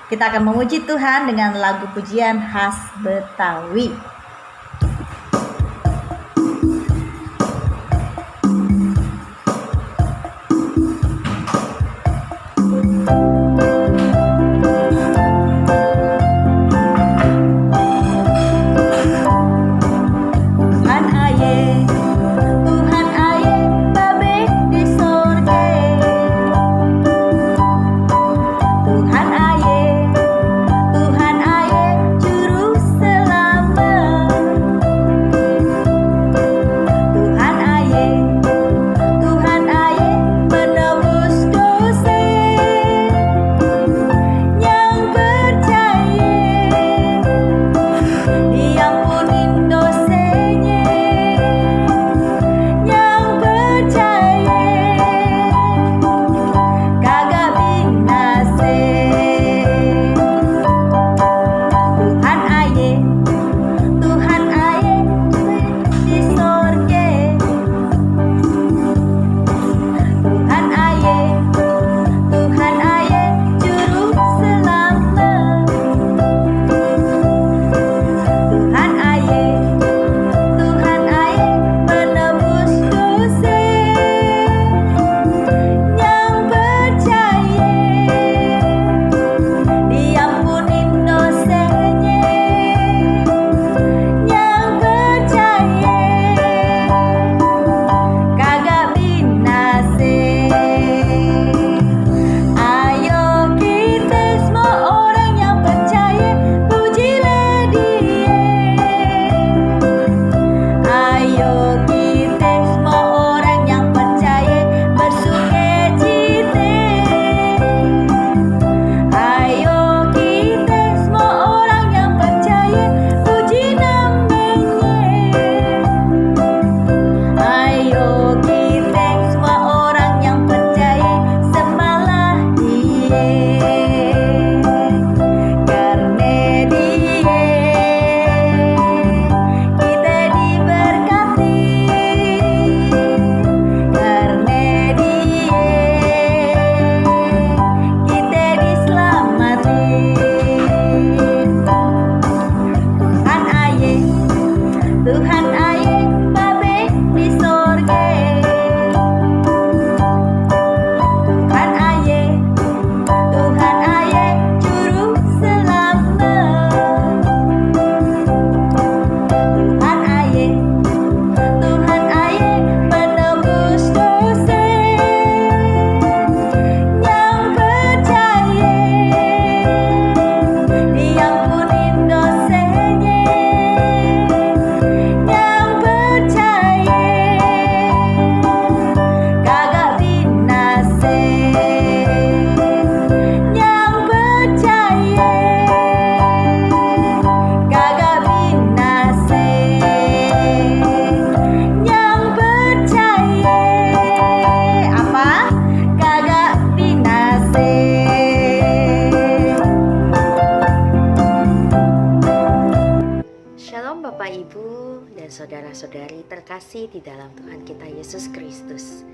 Kita akan memuji Tuhan dengan lagu pujian khas Betawi. Bapak, Ibu, dan saudara-saudari terkasih di dalam Tuhan kita Yesus Kristus.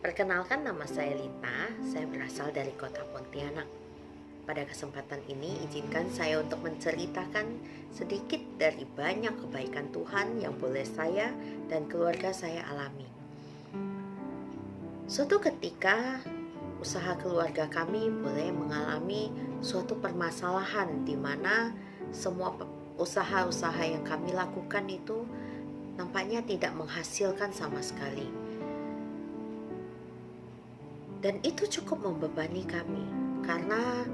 Perkenalkan, nama saya Lita, saya berasal dari kota Pontianak. Pada kesempatan ini, izinkan saya untuk menceritakan sedikit dari banyak kebaikan Tuhan yang boleh saya dan keluarga saya alami. Suatu ketika, usaha keluarga kami boleh mengalami suatu permasalahan di mana semua usaha-usaha yang kami lakukan itu nampaknya tidak menghasilkan sama sekali. Dan itu cukup membebani kami karena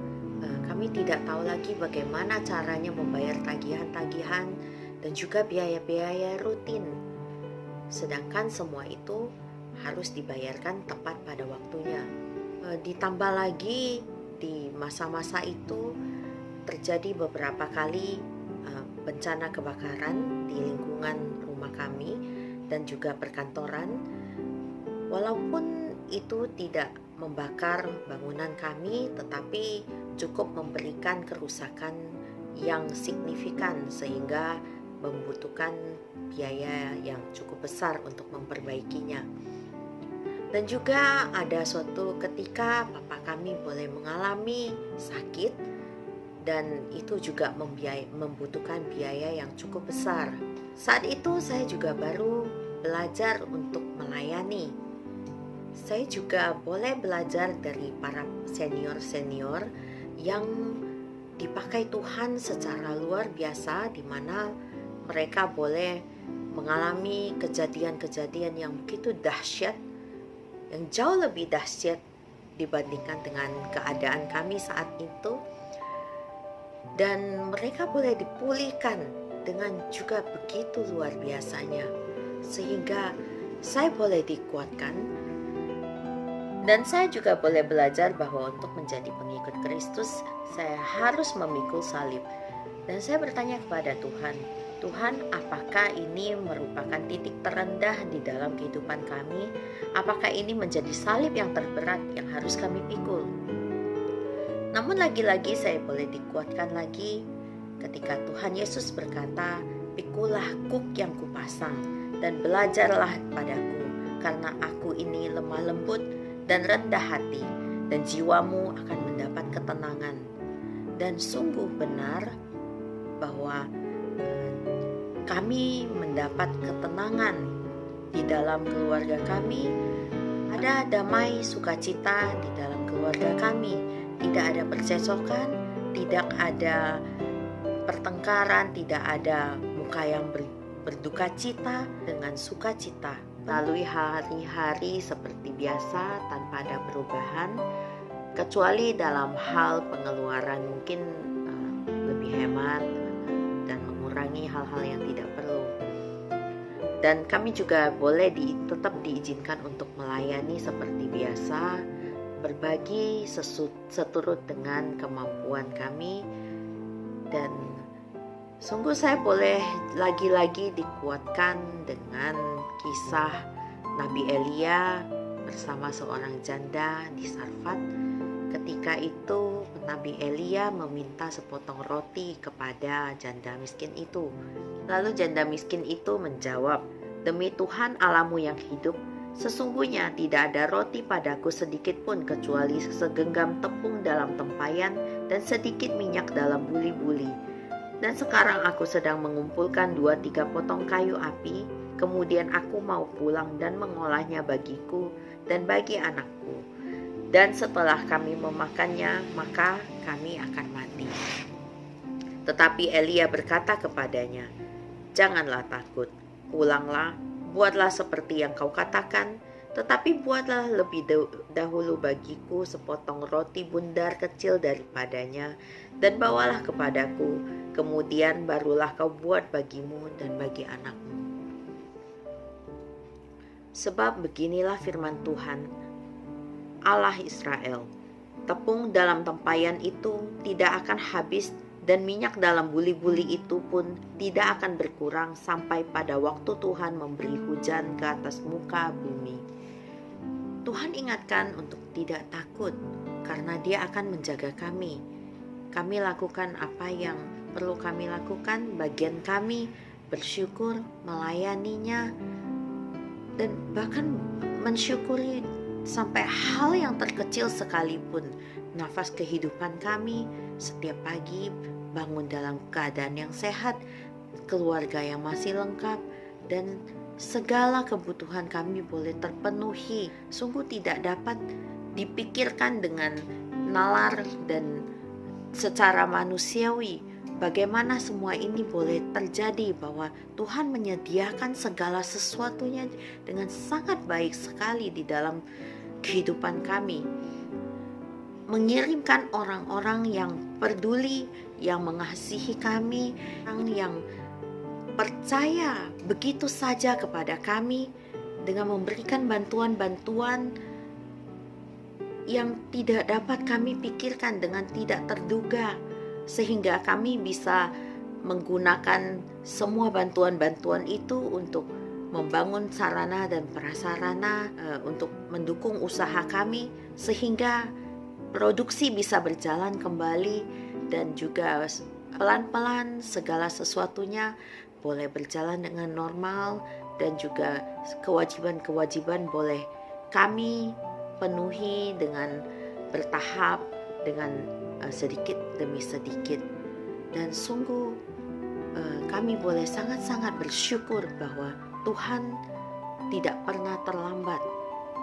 kami tidak tahu lagi bagaimana caranya membayar tagihan-tagihan dan juga biaya-biaya rutin. Sedangkan semua itu harus dibayarkan tepat pada waktunya. Ditambah lagi di masa-masa itu terjadi beberapa kali bencana kebakaran di lingkungan rumah kami dan juga perkantoran. Walaupun itu tidak membakar bangunan kami, tetapi cukup memberikan kerusakan yang signifikan sehingga membutuhkan biaya yang cukup besar untuk memperbaikinya. Dan juga ada suatu ketika papa kami boleh mengalami sakit, dan itu juga membutuhkan biaya yang cukup besar. Saat itu saya juga baru belajar untuk melayani. Saya juga boleh belajar dari para senior-senior yang dipakai Tuhan secara luar biasa, di mana mereka boleh mengalami kejadian-kejadian yang begitu dahsyat, yang jauh lebih dahsyat dibandingkan dengan keadaan kami saat itu. Dan mereka boleh dipulihkan dengan juga begitu luar biasanya, sehingga saya boleh dikuatkan. Dan saya juga boleh belajar bahwa untuk menjadi pengikut Kristus, saya harus memikul salib. Dan saya bertanya kepada Tuhan, Tuhan, apakah ini merupakan titik terendah di dalam kehidupan kami? Apakah ini menjadi salib yang terberat yang harus kami pikul? Namun lagi-lagi saya boleh dikuatkan lagi ketika Tuhan Yesus berkata, "Pikulah kuk yang kupasang dan belajarlah padaku, karena aku ini lemah lembut dan rendah hati, dan jiwamu akan mendapat ketenangan." Dan sungguh benar bahwa kami mendapat ketenangan di dalam keluarga kami. Ada damai sukacita di dalam keluarga kami. Tidak ada percecokan, tidak ada pertengkaran, tidak ada muka yang berduka cita dengan sukacita. Melalui hari-hari seperti biasa tanpa ada perubahan, kecuali dalam hal pengeluaran mungkin lebih hemat dan mengurangi hal-hal yang tidak perlu. Dan kami juga boleh tetap diizinkan untuk melayani seperti biasa, berbagi seturut dengan kemampuan kami. Dan sungguh saya boleh lagi-lagi dikuatkan dengan kisah Nabi Elia bersama seorang janda di Sarfat. Ketika itu Nabi Elia meminta sepotong roti kepada janda miskin itu. Lalu janda miskin itu menjawab, "Demi Tuhan Allahmu yang hidup, sesungguhnya tidak ada roti padaku sedikit pun kecuali segenggam tepung dalam tempayan dan sedikit minyak dalam buli-buli. Dan sekarang aku sedang mengumpulkan 2-3 potong kayu api, kemudian aku mau pulang dan mengolahnya bagiku dan bagi anakku. Dan setelah kami memakannya, maka kami akan mati." Tetapi Elia berkata kepadanya, "Janganlah takut, pulanglah, buatlah seperti yang kau katakan, tetapi buatlah lebih dahulu bagiku sepotong roti bundar kecil daripadanya, dan bawalah kepadaku, kemudian barulah kau buat bagimu dan bagi anakmu. Sebab beginilah firman Tuhan, Allah Israel, tepung dalam tempayan itu tidak akan habis, dan minyak dalam buli-buli itu pun tidak akan berkurang sampai pada waktu Tuhan memberi hujan ke atas muka bumi." Tuhan ingatkan untuk tidak takut, karena Dia akan menjaga kami. Kami lakukan apa yang perlu kami lakukan, bagian kami bersyukur, melayaninya, dan bahkan mensyukuri sampai hal yang terkecil sekalipun. Nafas kehidupan kami setiap pagi, bangun dalam keadaan yang sehat, keluarga yang masih lengkap, dan segala kebutuhan kami boleh terpenuhi. Sungguh tidak dapat dipikirkan dengan nalar dan secara manusiawi bagaimana semua ini boleh terjadi, bahwa Tuhan menyediakan segala sesuatunya dengan sangat baik sekali di dalam kehidupan kami. Mengirimkan orang-orang yang peduli, yang mengasihi kami, yang percaya begitu saja kepada kami dengan memberikan bantuan-bantuan yang tidak dapat kami pikirkan dengan tidak terduga, sehingga kami bisa menggunakan semua bantuan-bantuan itu untuk membangun sarana dan prasarana untuk mendukung usaha kami, sehingga produksi bisa berjalan kembali, dan juga pelan-pelan segala sesuatunya boleh berjalan dengan normal, dan juga kewajiban-kewajiban boleh kami penuhi dengan bertahap, dengan sedikit demi sedikit. Dan sungguh kami boleh sangat-sangat bersyukur bahwa Tuhan tidak pernah terlambat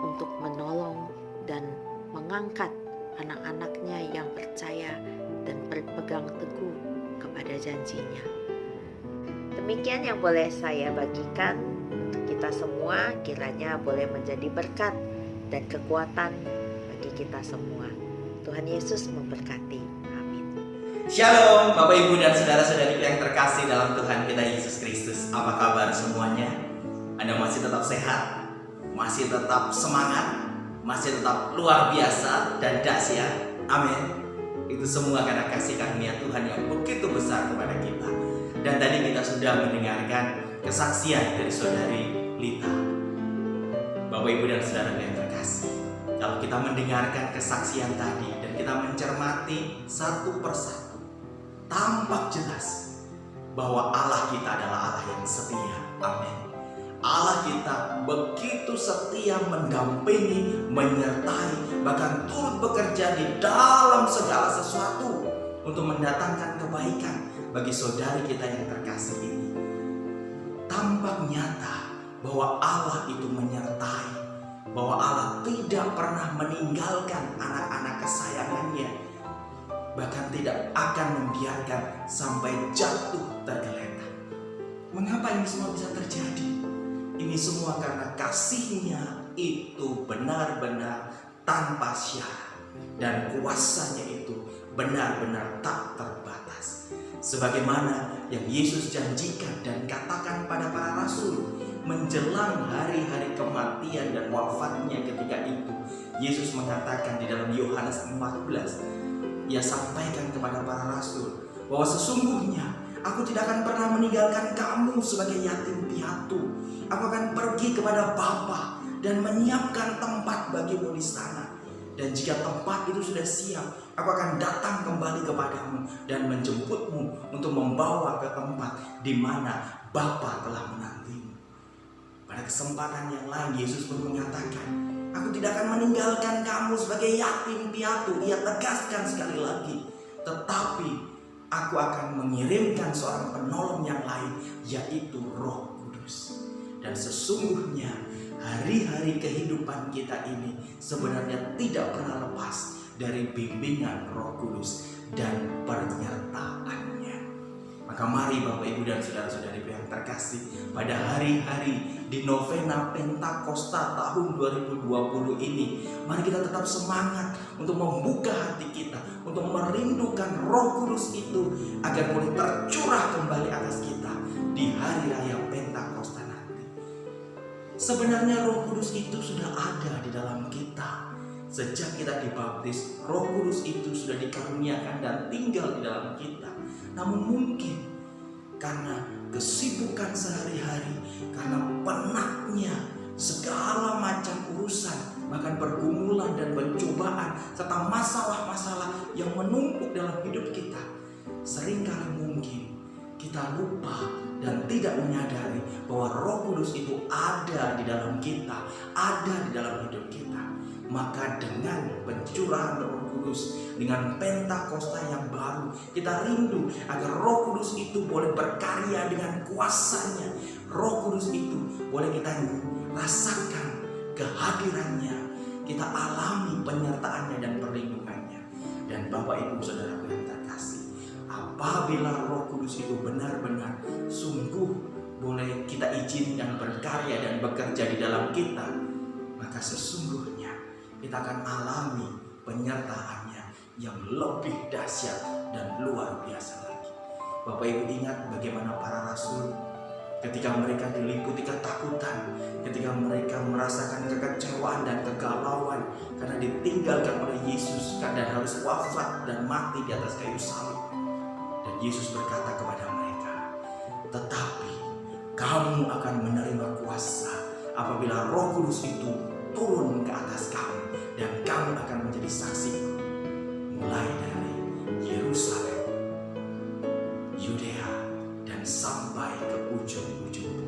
untuk menolong dan mengangkat anak-anaknya yang percaya dan berpegang teguh kepada janjinya. Demikian yang boleh saya bagikan untuk kita semua, kiranya boleh menjadi berkat dan kekuatan bagi kita semua. Tuhan Yesus memberkati. Amin. Shalom Bapak Ibu dan saudara-saudari yang terkasih dalam Tuhan kita Yesus Kristus. Apa kabar semuanya? Anda masih tetap sehat? Masih tetap semangat? Masih tetap luar biasa dan dahsyat? Amin. Itu semua karena kasih karunia Tuhan yang begitu besar kepada kita. Dan tadi kita sudah mendengarkan kesaksian dari saudari Lita. Bapak Ibu dan saudara yang terkasih, kalau kita mendengarkan kesaksian tadi dan kita mencermati satu persatu, tampak jelas bahwa Allah kita adalah Allah yang setia. Amin. Allah kita begitu setia mendampingi, menyertai, bahkan turut bekerja di dalam segala sesuatu untuk mendatangkan kebaikan bagi saudari kita yang terkasih ini. Tampak nyata bahwa Allah itu menyertai, bahwa Allah tidak pernah meninggalkan anak-anak kesayangannya, bahkan tidak akan membiarkan sampai jatuh tergeletak. Mengapa ini semua bisa terjadi? Ini semua karena kasih-Nya itu benar-benar tanpa syarat dan kuasa-Nya itu benar-benar tak terbatas. Sebagaimana yang Yesus janjikan dan katakan pada para rasul menjelang hari-hari kematian dan wafatnya ketika itu, Yesus mengatakan di dalam Yohanes 14, Ia sampaikan kepada para rasul bahwa sesungguhnya Aku tidak akan pernah meninggalkan kamu sebagai yatim piatu. Aku akan pergi kepada Bapa dan menyiapkan tempat bagimu di sana. Dan jika tempat itu sudah siap, aku akan datang kembali kepadamu dan menjemputmu untuk membawa ke tempat di mana Bapa telah menantimu. Pada kesempatan yang lain, Yesus pun mengatakan, Aku tidak akan meninggalkan kamu sebagai yatim piatu. Ia tegaskan sekali lagi. Tetapi Aku akan mengirimkan seorang penolong yang lain, yaitu Roh Kudus. Dan sesungguhnya hari-hari kehidupan kita ini sebenarnya tidak pernah lepas dari bimbingan Roh Kudus dan penyertaannya. Maka mari Bapak Ibu dan saudara-saudari yang terkasih, pada hari-hari di novena Pentakosta tahun 2020 ini, mari kita tetap semangat untuk membuka hati kita, untuk merindukan Roh Kudus itu agar boleh tercurah kembali atas kita di hari raya Pentakosta nanti. Sebenarnya Roh Kudus itu sudah ada di dalam kita. Sejak kita dibaptis, Roh Kudus itu sudah dikaruniakan dan tinggal di dalam kita. Namun mungkin karena kesibukan sehari-hari, karena penatnya segala macam urusan, bahkan pergumulan dan pencobaan, serta masalah-masalah yang menumpuk dalam hidup kita, seringkali mungkin kita lupa dan tidak menyadari bahwa Roh Kudus itu ada di dalam kita, ada di dalam hidup kita. Maka dengan pencurahan Roh Kudus, dengan Pentakosta yang baru, kita rindu agar Roh Kudus itu boleh berkarya dengan kuasanya. Roh Kudus itu boleh kita rasakan kehadirannya, kita alami penyertaannya dan perlindungannya. Dan Bapak Ibu Saudara yang terkasih, apabila Roh Kudus itu benar-benar sungguh boleh kita izinkan berkarya dan bekerja di dalam kita, maka sesungguhnya kita akan alami penyertaannya yang lebih dahsyat dan luar biasa lagi. Bapak Ibu ingat bagaimana para rasul ketika mereka diliputi ketakutan, ketika mereka merasakan kekecewaan dan kegalauan karena ditinggalkan oleh Yesus dan harus wafat dan mati di atas kayu salib. Dan Yesus berkata kepada mereka, tetapi kamu akan menerima kuasa apabila Roh Kudus itu turun ke atas kamu, dan kamu akan menjadi saksiku mulai dari Yerusalem, Yudea, dan sampai ke ujung-ujung.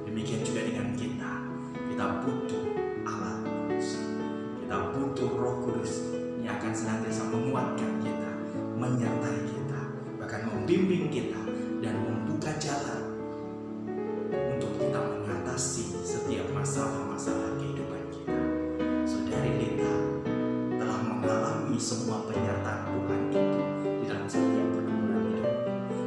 Demikian juga dengan kita butuh alat menguatkan kita, menyertai kita, bahkan membimbing kita dan membuka jalan untuk kita mengatasi setiap masalah-masalah kehidupan kita. Saudari Lita telah mengalami semua penyertaan Tuhan itu di dalam setiap pergumulan hidup.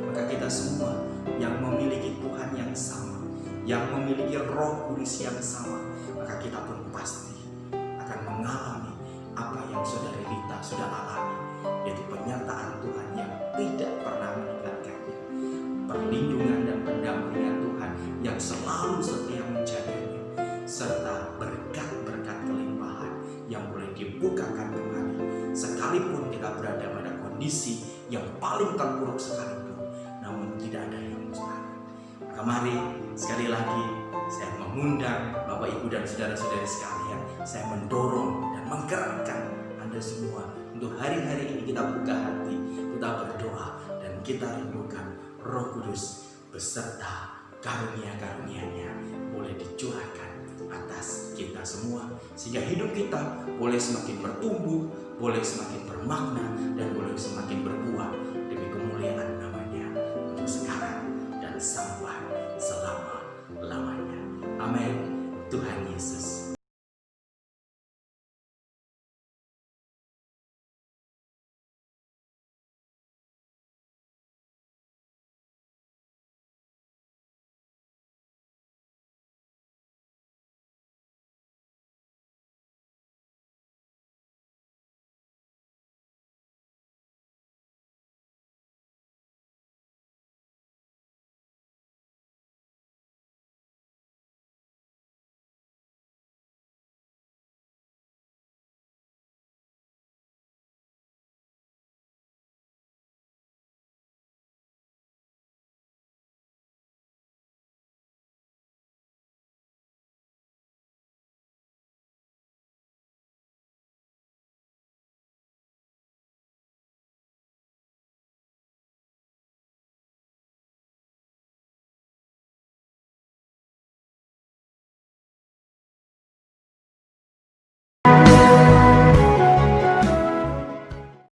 Maka kita semua yang memiliki Tuhan yang sama, yang memiliki Roh Kudus yang sama, maka kita pun pasti akan mengalami apa yang saudari Lita sudah alami, yaitu penyertaan Tuhan yang tidak pernah meninggalkannya, perlindungan dan pendampingan Tuhan yang selalu setia menjaganya, serta berkat-berkat kelimpahan yang boleh dibukakan kembali sekalipun kita berada pada kondisi yang paling terpuruk sekalipun, namun tidak ada yang mustahil. Maka mari sekali lagi saya mengundang Bapak Ibu dan saudara-saudari sekalian, saya mendorong dan menggerakkan Anda semua untuk hari-hari ini kita buka hati, kita berdoa dan kita rindukan Roh Kudus beserta karunia-karunia-Nya boleh dicurahkan atas kita semua, sehingga hidup kita boleh semakin bertumbuh, boleh semakin bermakna, dan boleh semakin berbuah demi kemuliaan namanya untuk sekarang dan sampai selama-lamanya.